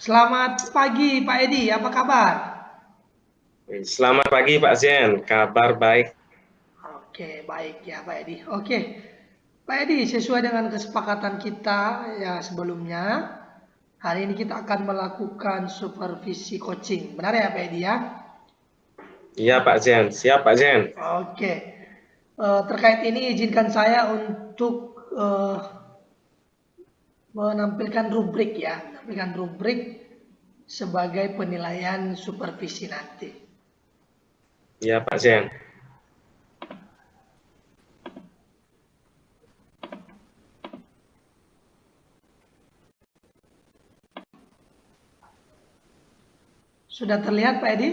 Selamat pagi Pak Edi, apa kabar? Selamat pagi Pak Zen, kabar baik. Oke, baik ya Pak Edi. Oke, Pak Edi, sesuai dengan kesepakatan kita ya sebelumnya, hari ini kita akan melakukan supervisi coaching. Benar ya Pak Edi ya? Iya Pak Zen, siap Pak Zen. Oke, terkait ini izinkan saya untuk menampilkan rubrik ya, menampilkan rubrik sebagai penilaian supervisi nanti. Iya Pak Zen. Sudah terlihat Pak Edi?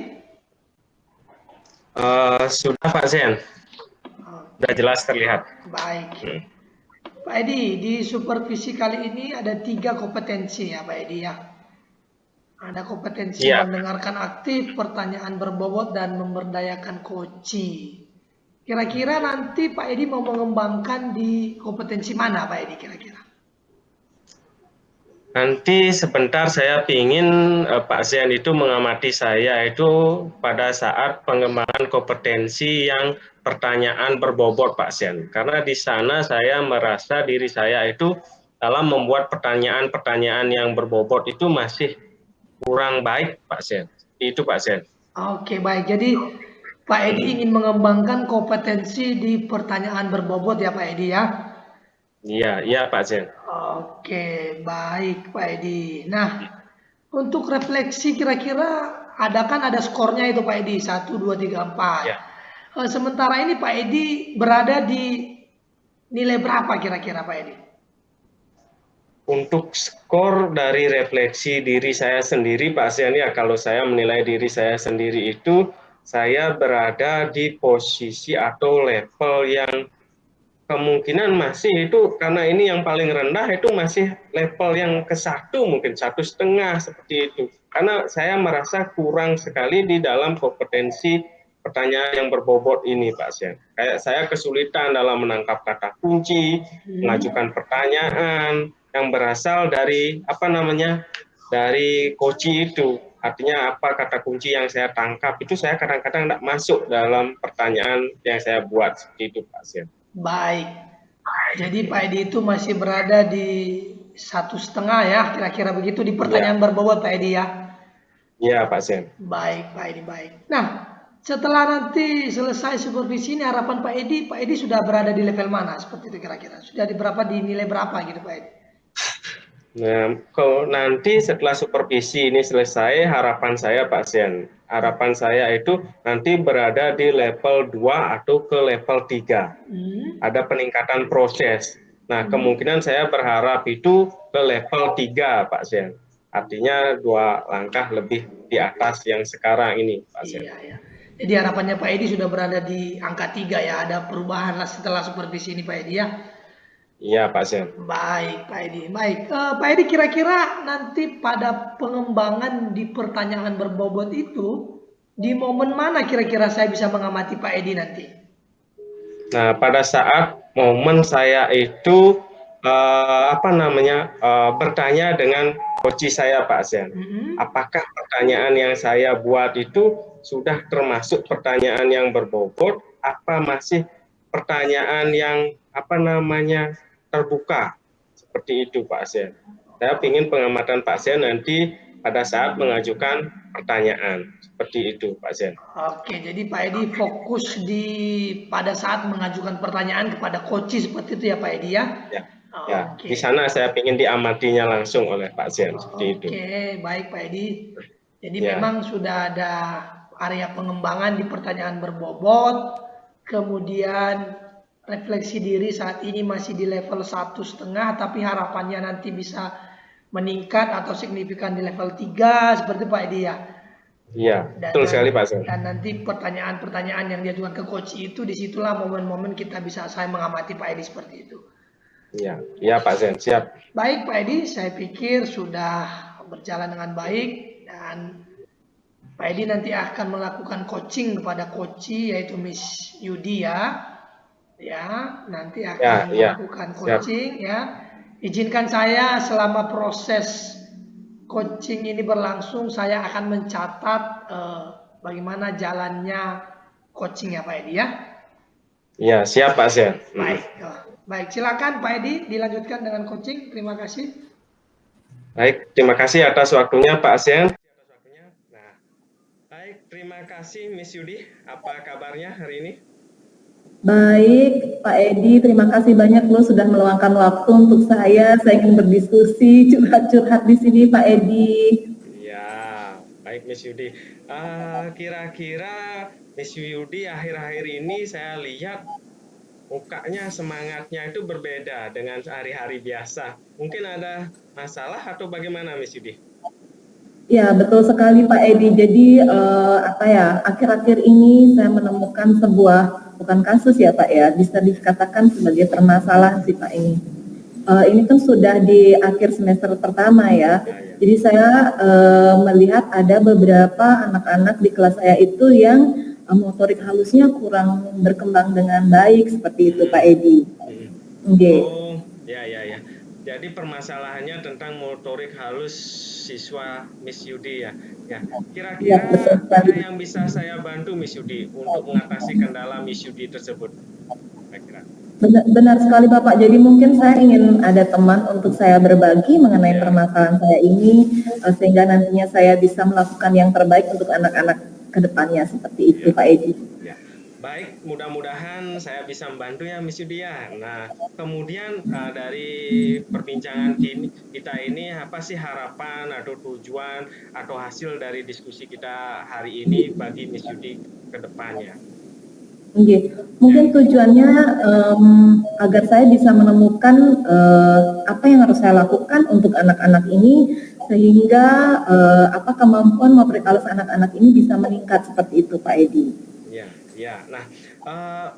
Sudah Pak Zen, sudah Oke, jelas terlihat. baik. Hmm. Pak Edi, di supervisi kali ini ada 3 kompetensi ya Pak Edi ya. Ada kompetensi Iya, mendengarkan aktif, pertanyaan berbobot, dan memberdayakan koci. Kira-kira nanti Pak Edi mau mengembangkan di kompetensi mana Pak Edi kira-kira? nanti sebentar saya ingin Pak Zen itu mengamati saya itu pada saat pengembangan kompetensi yang pertanyaan berbobot Pak Zen. Karena di sana saya merasa diri saya itu dalam membuat pertanyaan-pertanyaan yang berbobot itu masih kurang baik Pak Zen. Itu Pak Zen. Oke baik, jadi Pak Edi ingin mengembangkan kompetensi di pertanyaan berbobot ya Pak Edi ya. Iya, iya Pak Zen. Oke baik Pak Edi. Nah, untuk refleksi kira-kira ada skornya itu Pak Edi 1, 2, 3, 4. Ya. Sementara ini Pak Edi berada di nilai berapa kira-kira Pak Edi? Untuk skor dari refleksi diri saya sendiri, Pak Asian, ya kalau saya menilai diri saya sendiri itu, saya berada di posisi atau level yang kemungkinan masih itu, karena ini yang paling rendah itu masih level yang ke 1, mungkin 1,5 seperti itu. Karena saya merasa kurang sekali di dalam kompetensi pertanyaan yang berbobot ini, Pak Asian. Kayak saya kesulitan dalam menangkap kata kunci, mengajukan pertanyaan, yang berasal dari dari kunci itu, artinya apa kata kunci yang saya tangkap itu saya kadang-kadang tidak masuk dalam pertanyaan yang saya buat seperti itu Pak Sia. Baik. Jadi Pak Edi itu masih berada di 1,5 ya, kira-kira begitu di Iya, pertanyaan berbobot Pak Edi ya. iya Pak Sen. Baik Pak Edi baik. Nah, setelah nanti selesai supervisi ini harapan Pak Edi sudah berada di level mana seperti itu kira-kira? Sudah di berapa di nilai berapa gitu Pak Edi? Nah, kalau nanti setelah supervisi ini selesai, harapan saya Pak Sen, harapan saya itu nanti berada di level 2 atau ke level 3. Hmm. Ada peningkatan proses. Nah, Hmm. kemungkinan saya berharap itu ke level 3 Pak Sen. Artinya 2 langkah lebih di atas yang sekarang ini Pak Sen. Iya ya. Jadi harapannya Pak Edi sudah berada di angka 3 ya, ada perubahan lah setelah supervisi ini Pak Edi ya. Iya Pak Sen. Baik Pak Edi, baik. Pak Edi kira-kira nanti pada pengembangan di pertanyaan berbobot itu, di momen mana kira-kira saya bisa mengamati Pak Edi nanti? Nah, pada saat momen saya itu bertanya dengan coach saya Pak Zen, Mm-mm. apakah pertanyaan yang saya buat itu sudah termasuk pertanyaan yang berbobot, apa masih pertanyaan yang terbuka seperti itu Pak Zen. Saya ingin pengamatan Pak Zen nanti pada saat mengajukan pertanyaan seperti itu Pak Zen. Oke, jadi Pak Edi fokus di pada saat mengajukan pertanyaan kepada coach seperti itu ya Pak Edi ya? Ya, ya. Di Oke. sana saya ingin diamatinya langsung oleh Pak Zen seperti itu. Oke, baik Pak Edi. Jadi Ya, memang sudah ada area pengembangan di pertanyaan berbobot, kemudian refleksi diri saat ini masih di level 1,5, tapi harapannya nanti bisa meningkat atau signifikan di level 3, seperti Pak Edi ya. iya, Dan, betul sekali Pak Zen. dan nanti pertanyaan-pertanyaan yang diajukan ke coach itu disitulah momen-momen kita bisa saya mengamati Pak Edi seperti itu. Iya, iya Pak Zen, siap. Baik Pak Edi, saya pikir sudah berjalan dengan baik dan Pak Edi nanti akan melakukan coaching kepada coachi yaitu Miss Yudi ya. Ya, nanti Ya, akan iya, melakukan siap. coaching ya. Izinkan saya selama proses coaching ini berlangsung, saya akan mencatat bagaimana jalannya coaching ya Pak Edi ya. Ya, siap Pak Asian. Baik, baik. Silakan Pak Edi dilanjutkan dengan coaching. Terima kasih. Baik, terima kasih atas waktunya Pak Asian. Nah, baik, terima kasih Miss Yudi. Apa kabarnya hari ini? Baik, Pak Edi, terima kasih banyak lo sudah meluangkan waktu untuk saya. Saya ingin berdiskusi, curhat-curhat di sini, Pak Edi. Ya, baik Miss Yudi. Kira-kira Miss Yudi akhir-akhir ini saya lihat mukanya, semangatnya itu berbeda dengan hari-hari biasa. Mungkin ada masalah atau bagaimana Miss Yudi? Ya, betul sekali Pak Edi. Jadi akhir-akhir ini saya menemukan sebuah, bukan kasus ya Pak ya, bisa dikatakan sebagai permasalahan sih Pak ini. Ini kan sudah di akhir semester pertama ya. Jadi saya melihat ada beberapa anak-anak di kelas saya itu yang motorik halusnya kurang berkembang dengan baik seperti itu Pak Edi. Okay. Oh, ya. Jadi permasalahannya tentang motorik halus siswa Miss Yudi ya. Kira-kira ada yang bisa saya bantu Miss Yudi untuk mengatasi kendala Miss Yudi tersebut? Kira-kira. Benar sekali Bapak. Jadi mungkin saya ingin ada teman untuk saya berbagi mengenai permasalahan saya ini, sehingga nantinya saya bisa melakukan yang terbaik untuk anak-anak ke depannya seperti itu Pak Edi. Ya. Baik, mudah-mudahan saya bisa membantu ya Miss Yudi ya. Nah, kemudian dari perbincangan kita ini, apa sih harapan atau tujuan atau hasil dari diskusi kita hari ini bagi Miss Yudi ke depannya? Okay. Mungkin tujuannya agar saya bisa menemukan apa yang harus saya lakukan untuk anak-anak ini, sehingga kemampuan motorik halus anak-anak ini bisa meningkat seperti itu Pak Edi. Ya. Nah,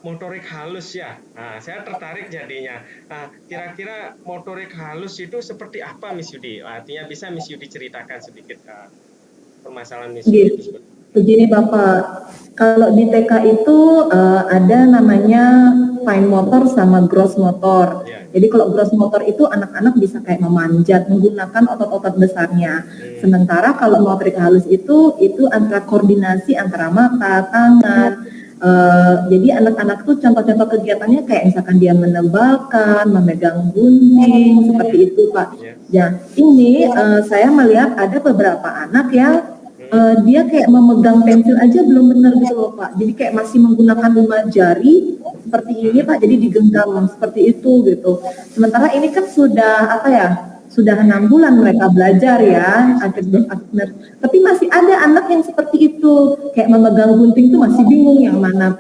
motorik halus ya. Nah, saya tertarik jadinya. Nah, kira-kira motorik halus itu seperti apa Miss Yudi? Artinya bisa Miss Yudi ceritakan sedikit permasalahan Miss Yudi tersebut. Begini Bapak, kalau di TK itu ada namanya fine motor sama gross motor. Jadi kalau gross motor itu anak-anak bisa kayak memanjat menggunakan otot-otot besarnya. Sementara kalau motorik halus itu antara koordinasi antara mata, tangan. Jadi anak-anak tuh contoh-contoh kegiatannya kayak misalkan dia menebalkan, memegang gunting, seperti itu Pak. Ya, ini saya melihat ada beberapa anak yang dia kayak memegang pensil aja belum benar gitu loh Pak. Jadi kayak masih menggunakan 5 jari seperti ini Pak. Jadi digenggam seperti itu gitu. Sementara ini kan sudah sudah 6 bulan mereka belajar ya. Tapi masih ada anak yang seperti itu, kayak memegang gunting tuh masih bingung yang mana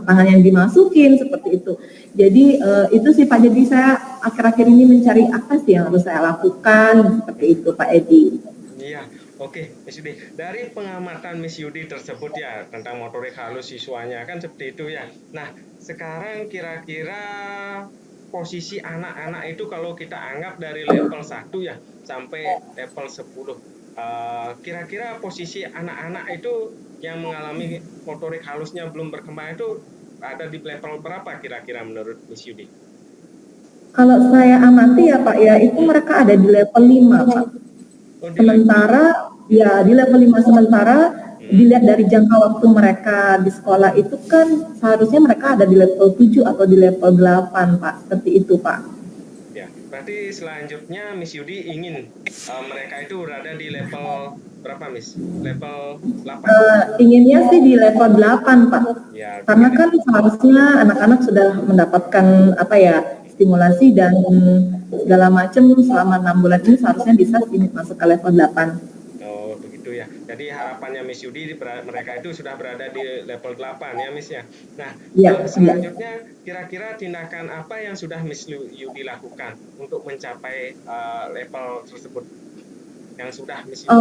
tangan yang dimasukin seperti itu. Jadi itu sih Pak. Jadi saya akhir-akhir ini mencari apa sih yang harus saya lakukan seperti itu Pak Edi. Iya. Oke, Miss Yudi, dari pengamatan Miss Yudi tersebut ya tentang motorik halus siswanya kan seperti itu ya. Nah, sekarang kira-kira posisi anak-anak itu kalau kita anggap dari level 1 ya sampai level 10. Kira-kira posisi anak-anak itu yang mengalami motorik halusnya belum berkembang itu ada di level berapa kira-kira menurut Miss Yudi? Kalau saya amati ya Pak ya, itu mereka ada di level 5 Pak. Sementara ya di level 5 sementara dilihat dari jangka waktu mereka di sekolah itu kan seharusnya mereka ada di level 7 atau di level 8 Pak, seperti itu Pak. Ya, berarti selanjutnya Miss Yudi ingin mereka itu berada di level berapa Miss? Level 8? Inginnya sih di level 8 Pak. Ya, karena kan seharusnya anak-anak sudah mendapatkan stimulasi dan segala macam selama 6 bulan ini seharusnya bisa masuk ke level 8. Oh, begitu ya. Jadi harapannya Miss Yudi mereka itu sudah berada di level 8 ya Miss ya. Nah, selanjutnya kira-kira tindakan apa yang sudah Miss Yudi lakukan untuk mencapai level tersebut yang sudah Miss Yudi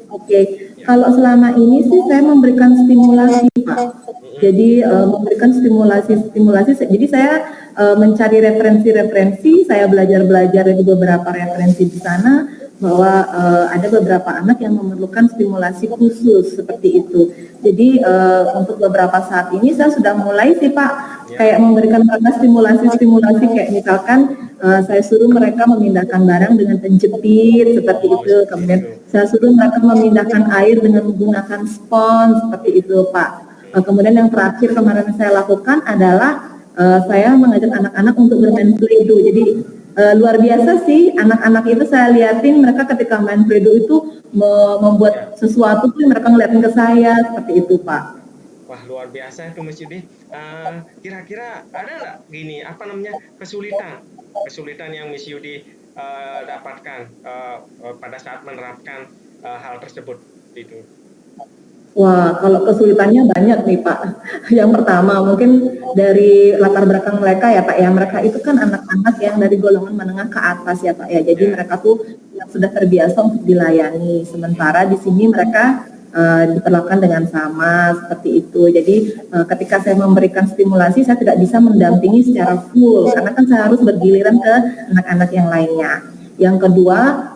Oke. Kalau selama ini sih saya memberikan stimulasi Pak. Jadi memberikan stimulasi. Jadi saya mencari referensi, saya belajar dari beberapa referensi di sana bahwa ada beberapa anak yang memerlukan stimulasi khusus seperti itu. Jadi untuk beberapa saat ini saya sudah mulai sih Pak kayak memberikan mereka stimulasi kayak misalkan saya suruh mereka memindahkan barang dengan penjepit seperti itu. Kemudian saya suruh mereka memindahkan air dengan menggunakan spons seperti itu, Pak. Kemudian yang terakhir kemarin saya lakukan adalah saya mengajak anak-anak untuk bermain Play-Doh. Jadi luar biasa sih anak-anak itu saya liatin mereka ketika main Play-Doh itu membuat sesuatu tuh mereka ngeliatin ke saya seperti itu, Pak. Wah, luar biasa itu Miss Yudi. Kira-kira ada nggak gini apa namanya kesulitan yang Miss Yudi dapatkan pada saat menerapkan hal tersebut itu? Wah, kalau kesulitannya banyak nih Pak. Yang pertama mungkin dari latar belakang mereka ya Pak ya. Mereka itu kan anak-anak yang dari golongan menengah ke atas ya Pak ya. Jadi mereka tuh yang sudah terbiasa untuk dilayani. Sementara di sini mereka diperlakukan dengan sama seperti itu. Jadi ketika saya memberikan stimulasi, saya tidak bisa mendampingi secara full karena kan saya harus bergiliran ke anak-anak yang lainnya. Yang kedua,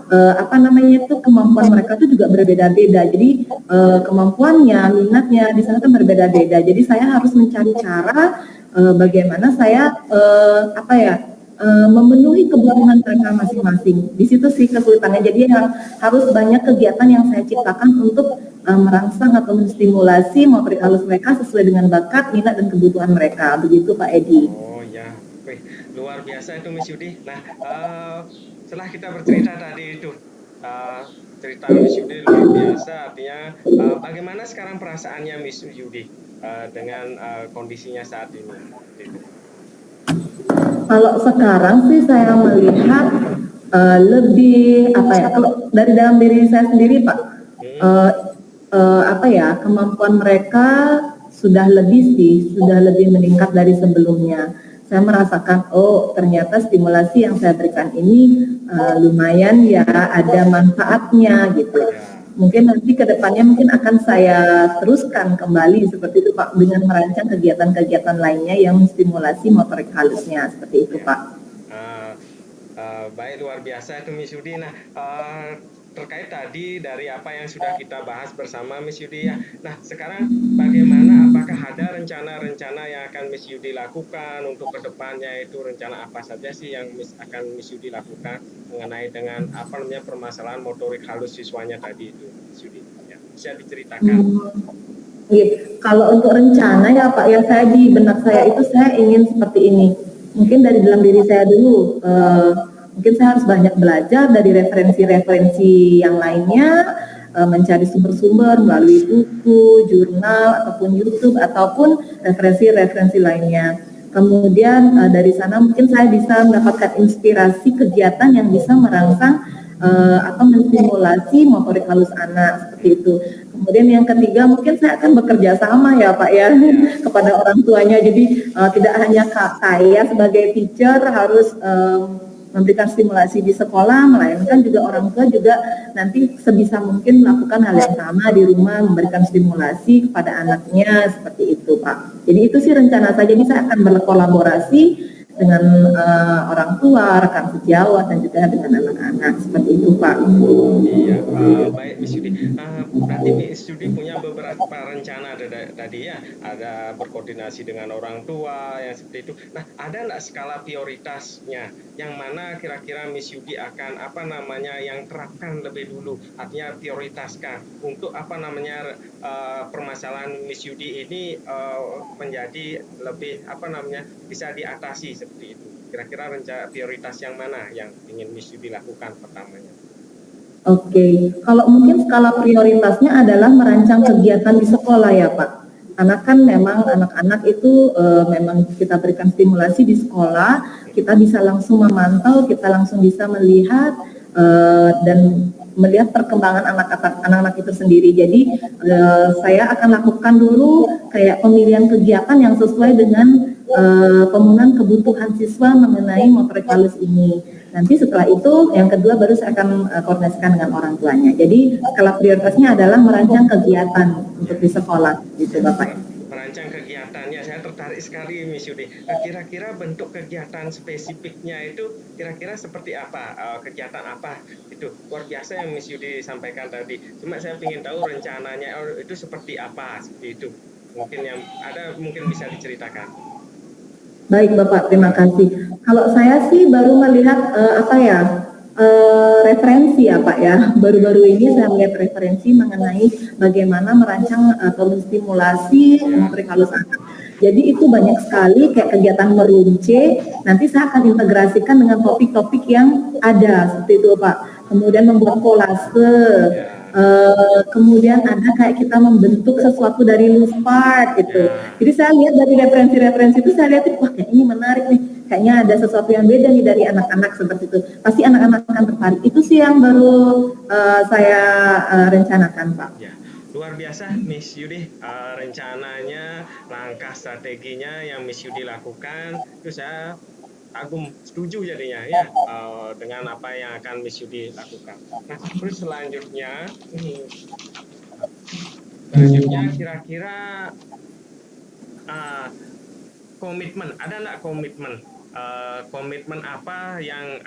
kemampuan mereka itu juga berbeda-beda. Jadi kemampuannya, minatnya di sana kan berbeda-beda. Jadi saya harus mencari cara bagaimana saya memenuhi kebutuhan mereka masing-masing. Di situ sih kesulitannya. Jadi harus banyak kegiatan yang saya ciptakan untuk merangsang atau menstimulasi motorik halus mereka sesuai dengan bakat, minat dan kebutuhan mereka. Begitu Pak Edi. Oh ya, wih, luar biasa itu Miss Yudi. Nah, setelah kita bercerita tadi itu cerita Miss Yudi luar biasa, artinya bagaimana sekarang perasaannya Miss Yudi dengan kondisinya saat ini? Kalau sekarang sih saya melihat lebih kalau dari dalam diri saya sendiri Pak, kemampuan mereka sudah lebih meningkat dari sebelumnya. Saya merasakan, oh ternyata stimulasi yang saya berikan ini lumayan ya, ada manfaatnya gitu. Mungkin nanti ke depannya mungkin akan saya teruskan kembali seperti itu Pak, dengan merancang kegiatan-kegiatan lainnya yang menstimulasi motorik halusnya, seperti itu Pak. Baik, luar biasa itu Miss Yudi. Nah, terkait tadi dari apa yang sudah kita bahas bersama Miss Yudi ya. Nah, sekarang bagaimana, apakah ada rencana-rencana yang akan Miss Yudi lakukan untuk kedepannya, itu rencana apa saja sih yang akan Miss Yudi lakukan mengenai dengan permasalahan motorik halus siswanya tadi itu, Miss Yudi? Ya, bisa diceritakan. Kalau untuk rencana ya Pak, ya saya di benak saya itu saya ingin seperti ini. Mungkin dari dalam diri saya dulu, mungkin saya harus banyak belajar dari referensi-referensi yang lainnya, mencari sumber-sumber melalui buku, jurnal, ataupun YouTube, ataupun referensi-referensi lainnya. Kemudian dari sana mungkin saya bisa mendapatkan inspirasi kegiatan yang bisa merangsang atau menstimulasi motorik halus anak, seperti itu. Kemudian yang ketiga mungkin saya akan bekerja sama ya Pak ya kepada orang tuanya. Jadi tidak hanya saya sebagai teacher harus memberikan stimulasi di sekolah, melainkan juga orang tua juga nanti sebisa mungkin melakukan hal yang sama di rumah, memberikan stimulasi kepada anaknya, seperti itu Pak. Jadi itu sih rencana saya. Jadi saya akan berkolaborasi dengan orang tua, rekan sejawat, dan juga dengan anak-anak, seperti itu Pak. Iya, baik Miss Yudi. Berarti Miss Yudi punya beberapa rencana tadi ya, ada berkoordinasi dengan orang tua yang seperti itu. Nah, ada nggak skala prioritasnya? Yang mana kira-kira Miss Yudi akan yang terapkan lebih dulu? Artinya prioritaskan untuk permasalahan Miss Yudi ini menjadi lebih bisa diatasi seperti itu. Kira-kira rencana prioritas yang mana yang ingin Miss Yudi lakukan pertamanya? Oke, kalau mungkin skala prioritasnya adalah merancang kegiatan di sekolah ya Pak. Karena kan memang anak-anak itu memang kita berikan stimulasi di sekolah, kita bisa langsung memantau, kita langsung bisa melihat dan melihat perkembangan anak-anak itu sendiri. Jadi saya akan lakukan dulu kayak pemilihan kegiatan yang sesuai dengan pemenuhan kebutuhan siswa mengenai motorik halus ini. Nanti setelah itu yang kedua baru saya akan koordinasikan dengan orang tuanya. Jadi skala prioritasnya adalah merancang kegiatan untuk di sekolah, gitu Bapak. Merancang kegiatannya, saya tertarik sekali Miss Yudi. Kira-kira bentuk kegiatan spesifiknya itu kira-kira seperti apa? Kegiatan apa? Itu luar biasa yang Miss Yudi sampaikan tadi. Cuma saya ingin tahu rencananya itu seperti apa, seperti itu. Mungkin yang ada mungkin bisa diceritakan. Baik Bapak, terima kasih. Kalau saya sih baru melihat referensi ya Pak ya. Baru-baru ini saya melihat referensi mengenai bagaimana merancang atau menstimulasi motorik halus anak. Jadi itu banyak sekali kayak kegiatan merunce. Nanti saya akan integrasikan dengan topik-topik yang ada seperti itu Pak. Kemudian membuat kolase. Kemudian ada kayak kita membentuk sesuatu dari loose part gitu. Jadi saya lihat dari referensi-referensi itu saya lihat wah kayak ini menarik nih. Kayaknya ada sesuatu yang beda nih dari anak-anak seperti itu. Pasti anak-anak akan tertarik. Itu sih yang baru saya rencanakan Pak. Ya. Luar biasa Miss Yudi, rencananya, langkah strateginya yang Miss Yudi lakukan, itu saya kagum, setuju jadinya ya dengan apa yang akan Miss Yudi lakukan. Nah, terus selanjutnya kira-kira komitmen, ada nggak komitmen? Komitmen apa yang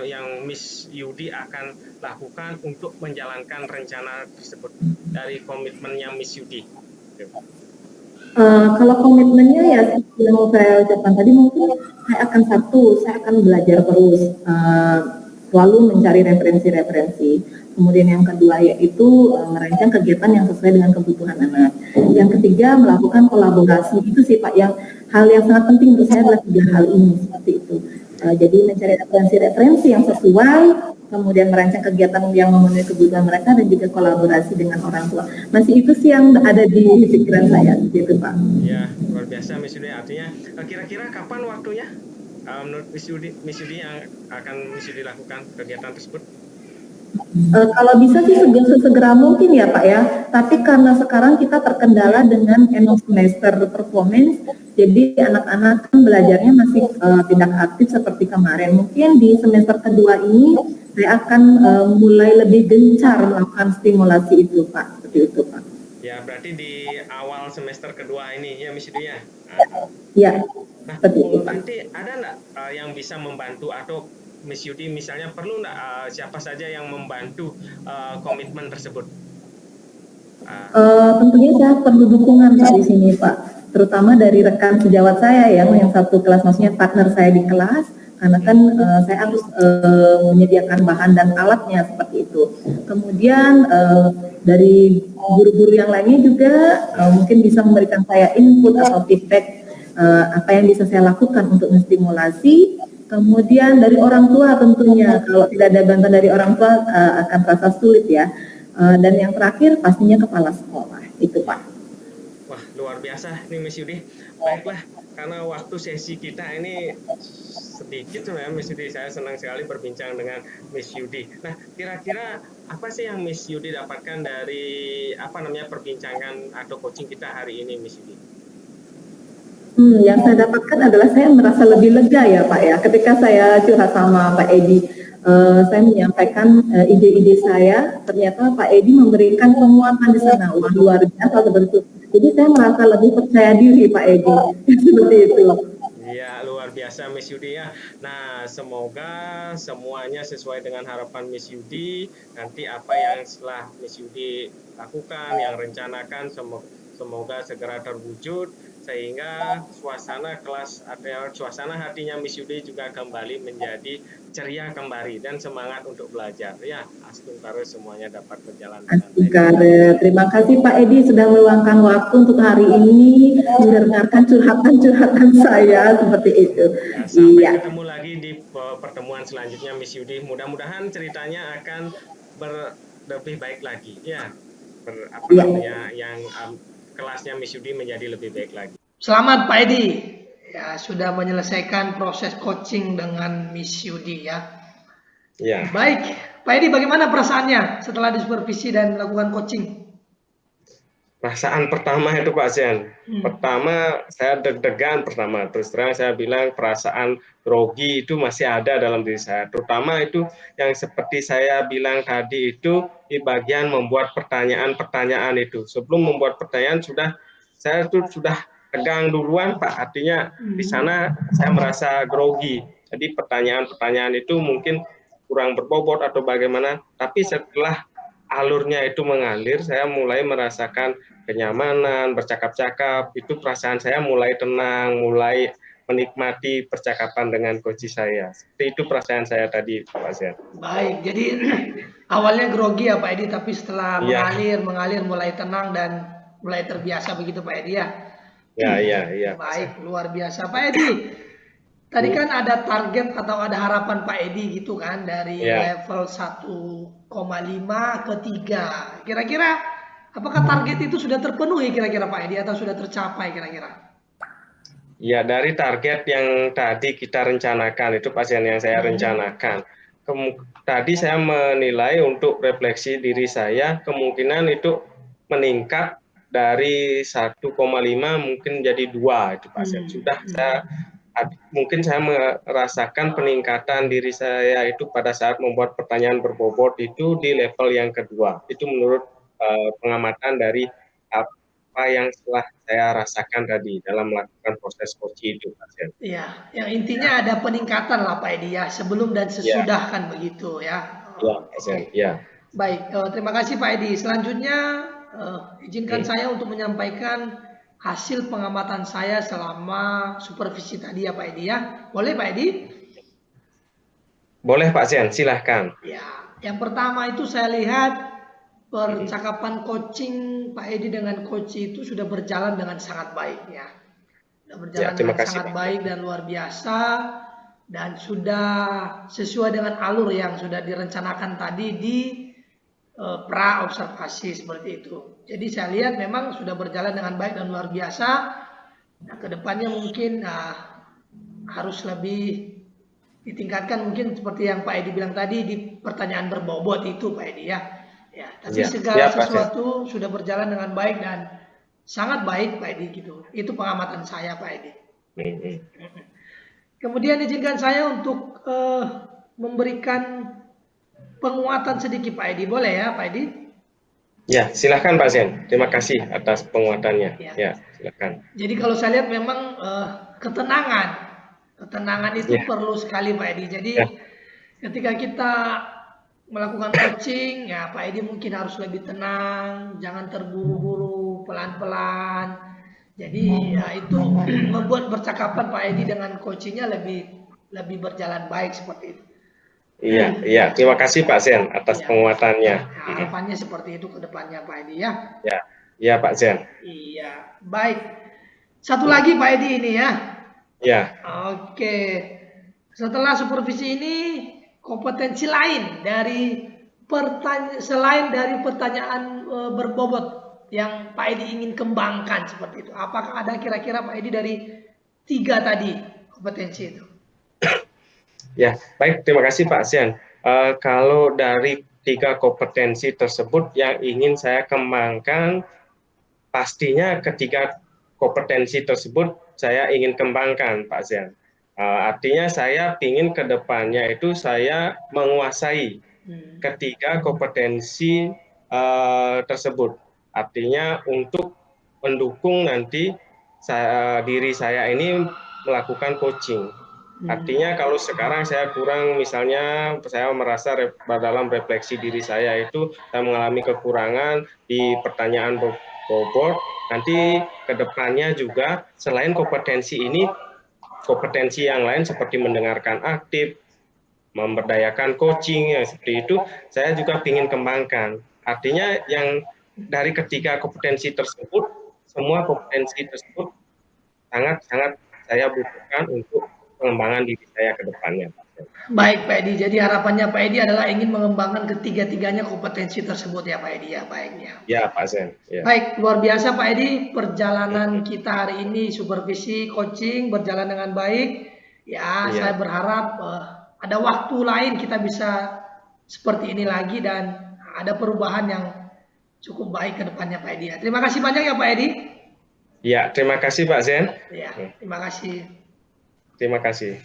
yang Miss Yudi akan lakukan untuk menjalankan rencana tersebut dari komitmennya Miss Yudi? Kalau komitmennya ya yang mau saya ucapkan tadi mungkin saya akan belajar terus, selalu mencari referensi-referensi. Kemudian yang kedua yaitu merancang kegiatan yang sesuai dengan kebutuhan anak. Yang ketiga melakukan kolaborasi. Itu sih Pak yang hal yang sangat penting untuk saya adalah 3 hal ini seperti itu. Jadi mencari referensi-referensi yang sesuai, kemudian merancang kegiatan yang memenuhi kebutuhan mereka dan juga kolaborasi dengan orang tua. Masih itu sih yang ada di pikiran saya gitu Pak. Ya, luar biasa Miss Yudi. Artinya kira-kira kapan waktunya menurut Miss Yudi yang akan Miss Yudi lakukan kegiatan tersebut? Kalau bisa sih segera mungkin ya Pak ya, tapi karena sekarang kita terkendala dengan end of semester performance, jadi anak-anak kan belajarnya masih tidak aktif seperti kemarin. Mungkin di semester kedua ini saya akan mulai lebih gencar melakukan stimulasi itu Pak, seperti itu Pak. Ya, berarti di awal semester kedua ini ya Miss Yudi ya? Ya, nah, seperti itu Pak. nanti ada nggak yang bisa membantu atau Miss Yudi misalnya perlu nggak siapa saja yang membantu komitmen tersebut? Tentunya saya perlu dukungan Pak di sini Pak, terutama dari rekan sejawat saya yang satu kelas, maksudnya partner saya di kelas, karena kan saya harus menyediakan bahan dan alatnya seperti itu. Kemudian dari guru-guru yang lainnya juga mungkin bisa memberikan saya input atau feedback apa yang bisa saya lakukan untuk menstimulasi. Kemudian dari orang tua tentunya, kalau tidak ada bantuan dari orang tua akan terasa sulit ya. Dan yang terakhir pastinya kepala sekolah, itu Pak. Wah, luar biasa nih Miss Yudi. Baiklah, karena waktu sesi kita ini sedikit sebenarnya Miss Yudi. Saya senang sekali berbincang dengan Miss Yudi. Nah, kira-kira apa sih yang Miss Yudi dapatkan dari perbincangan atau coaching kita hari ini Miss Yudi? Yang saya dapatkan adalah saya merasa lebih lega ya Pak ya. Ketika saya curhat sama Pak Edi, saya menyampaikan ide-ide saya, ternyata Pak Edi memberikan penguatan di sana. Wah, luar biasa seperti itu. Jadi saya merasa lebih percaya diri Pak Edi. Seperti itu. Iya, luar biasa Miss Yudi ya. Nah, semoga semuanya sesuai dengan harapan Miss Yudi. Nanti apa yang setelah Miss Yudi lakukan, yang rencanakan, semoga segera terwujud, sehingga suasana kelas atau suasana hatinya Miss Yudi juga kembali menjadi ceria kembali dan semangat untuk belajar. Ya, Astungkare semuanya dapat berjalan dengan baik. Terima kasih Pak Edi sudah meluangkan waktu untuk hari ini mendengarkan curhatan-curhatan saya seperti itu. Ya, sampai ketemu lagi di pertemuan selanjutnya Miss Yudi. Mudah-mudahan ceritanya akan lebih baik lagi. Ya, kelasnya Miss Yudi menjadi lebih baik lagi. Selamat Pak Edi, ya sudah menyelesaikan proses coaching dengan Miss Yudi ya. Ya. Baik, Pak Edi bagaimana perasaannya setelah disupervisi dan melakukan coaching? Perasaan pertama itu Pak Sian, pertama saya deg-degan pertama, terus terang saya bilang perasaan grogi itu masih ada dalam diri saya, terutama itu yang seperti saya bilang tadi itu di bagian membuat pertanyaan-pertanyaan itu. Sebelum membuat pertanyaan saya sudah tegang duluan Pak, artinya di sana saya merasa grogi. Jadi pertanyaan-pertanyaan itu mungkin kurang berbobot atau bagaimana, tapi setelah alurnya itu mengalir, saya mulai merasakan kenyamanan, bercakap-cakap, itu perasaan saya mulai tenang, mulai menikmati percakapan dengan coach saya. Seperti itu perasaan saya tadi, Pak Zen. Baik, jadi awalnya grogi ya Pak Edi, tapi setelah Iya. mengalir mulai tenang dan mulai terbiasa begitu Pak Edi ya. Iya. Baik, luar biasa Pak Edi. Tadi kan ada target atau ada harapan Pak Edi gitu kan dari Ya. level 1,5 ke 3. Kira-kira apakah target itu sudah terpenuhi kira-kira Pak Edi atau sudah tercapai kira-kira? Ya, dari target yang tadi kita rencanakan, itu pasien yang saya rencanakan. Tadi saya menilai untuk refleksi diri saya, kemungkinan itu meningkat dari 1,5 mungkin jadi 2 itu pasien. Sudah mungkin saya merasakan peningkatan diri saya itu pada saat membuat pertanyaan berbobot itu di level yang kedua. Itu menurut pengamatan dari apa yang setelah saya rasakan tadi dalam melakukan proses coaching itu, pasien. Iya, yang intinya ada peningkatan lah Pak Edi ya, sebelum dan sesudah kan begitu ya. Iya, pasien. Iya. Baik, terima kasih Pak Edi. Selanjutnya izinkan saya untuk menyampaikan hasil pengamatan saya selama supervisi tadi ya Pak Edi ya. Boleh Pak Edi? Boleh Pak Zen, silahkan. Ya, yang pertama itu saya lihat percakapan coaching Pak Edi dengan coach itu sudah berjalan dengan sangat baik ya. Sudah berjalan dengan sangat baik dan luar biasa dan sudah sesuai dengan alur yang sudah direncanakan tadi di pra observasi seperti itu. Jadi saya lihat memang sudah berjalan dengan baik dan luar biasa. Nah, kedepannya mungkin harus lebih ditingkatkan mungkin seperti yang Pak Edi bilang tadi di pertanyaan berbobot itu Pak Edi ya. Ya, tapi segala sesuatu sudah berjalan dengan baik dan sangat baik Pak Edi gitu. Itu pengamatan saya Pak Edi. Kemudian izinkan saya untuk memberikan penguatan sedikit Pak Edi, boleh ya Pak Edi? Ya, silahkan Pak Zen. Terima kasih atas penguatannya. Ya, silahkan. Jadi kalau saya lihat memang ketenangan itu perlu sekali Pak Edi. Jadi ketika kita melakukan coaching, ya Pak Edi mungkin harus lebih tenang, jangan terburu-buru, pelan-pelan. Jadi ya itu membuat percakapan Pak Edi dengan coachingnya lebih berjalan baik seperti itu. Iya. Terima kasih Pak Zen atas penguatannya. Harapannya seperti itu ke depannya Pak Edi ya. Iya Pak Zen. Iya, baik. Satu lagi Pak Edi ini ya. Ya. Oke. Setelah supervisi ini, kompetensi lain dari selain dari pertanyaan berbobot yang Pak Edi ingin kembangkan seperti itu. Apakah ada kira-kira Pak Edi dari 3 tadi kompetensi itu? Ya, baik. Terima kasih Pak Zen. Kalau dari 3 kompetensi tersebut yang ingin saya kembangkan, pastinya ketiga kompetensi tersebut saya ingin kembangkan Pak Zen. Artinya saya ingin ke depannya itu saya menguasai ketiga kompetensi tersebut. Artinya untuk mendukung nanti diri saya ini melakukan coaching. Artinya kalau sekarang saya kurang, misalnya saya merasa dalam refleksi diri saya itu saya mengalami kekurangan di pertanyaan bobot, nanti ke depannya juga selain kompetensi ini, kompetensi yang lain seperti mendengarkan aktif, memberdayakan coaching, yang seperti itu, saya juga ingin kembangkan. Artinya yang dari ketiga kompetensi tersebut, semua kompetensi tersebut sangat-sangat saya butuhkan untuk pengembangan diri saya ke depannya. Baik Pak Edi, jadi harapannya Pak Edi adalah ingin mengembangkan ketiga-tiganya kompetensi tersebut ya Pak Edi ya, baiknya. Ya Pak Zen. Ya. Baik, luar biasa Pak Edi, perjalanan kita hari ini supervisi coaching berjalan dengan baik. Ya, saya berharap ada waktu lain kita bisa seperti ini lagi dan ada perubahan yang cukup baik ke depannya Pak Edi. Terima kasih banyak ya Pak Edi. Ya, terima kasih Pak Zen. Ya, terima kasih. Terima kasih.